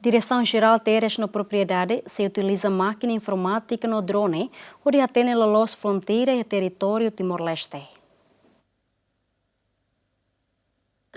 Direção-Geral Terras na Propriedade se utiliza máquina informática no drone, onde atende as fronteiras e território Timor-Leste.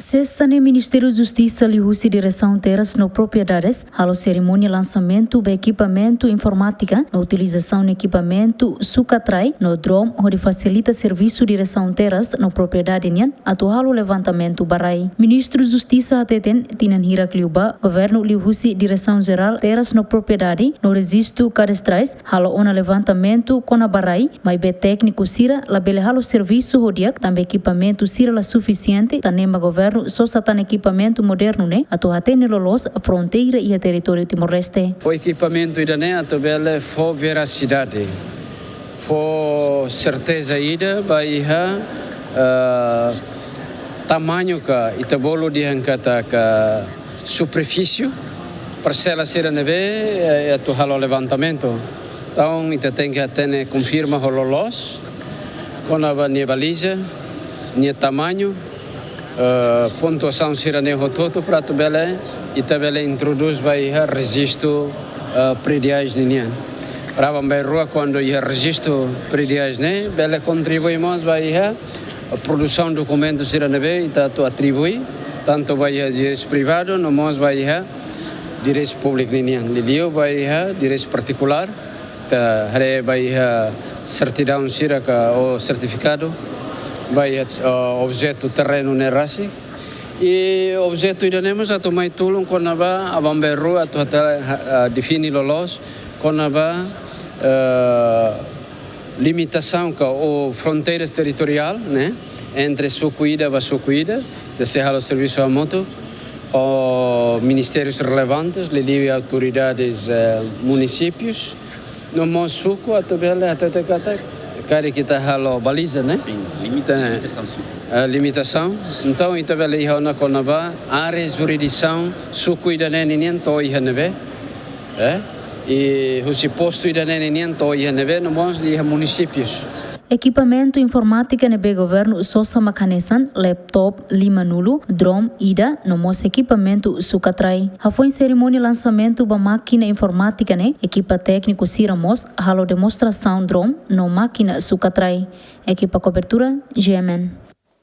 Sexta no Ministério da Justiça liu-se direção terras no propriedades, a cerimônia lançamento do equipamento informática, na utilização do equipamento sucatrai no drone, onde facilita serviço direção terras no propriedade nian, atual o levantamento barai. Ministro da Justiça ateten tinan hirak liuba, governo liu-se direção geral terras no propriedade, no registro cadastrais, halo ona levantamento com a barai, mas be técnico sira, labele halo serviço hodiak, também equipamento sira la suficiente, tanema governo só tem equipamento moderno, né? Atual tem lolos a fronteira e a território Timor-Leste. O equipamento ida né, atual for veracidade, for certeza ida, vai tamanho que itabolo diangkata que superfície, parcela será neve, atual levantamento. Então ita tem que ter confirma lolos, com a minha baliza, minha tamanho. Pontuação sirane hototo para tabela e tabela introduz vai registro prediais nian. Para vai rua quando ia registro prediais né, bela contribuímos vai a produção documento sirane be e tu atribui tanto vai a direito privado, no mos vai a direito público nian. Lilio vai a direito particular, ta hare vai a certidão siraka ou certificado. Vai objeto terreno nerasi e objeto idanemos atau mai tulung konaba abamberu atau defini lolos konaba limitação que o fronteiras territorial né entre sucuída e sucuída de halo serviço a moto o ministérios relevantes lhe autoridades municípios no mosuco atau bela até Kari kita halo baliza, né? Sim, limitação. Limitação. Então, ita bela iha na konaba, área jurisdição, suku ida nenien to iha nebe, e husi posto ida nenien to iha nebe, no bons iha municípios. Equipamento informática nebe governo sosa makanesan, laptop, lima nulu, drone, ida, no mos equipamento sukatrai. Foi cerimônia lançamento da máquina informática né, equipa técnico siramos, halo demonstração drone, no máquina sukatrai. Equipa cobertura, GMN.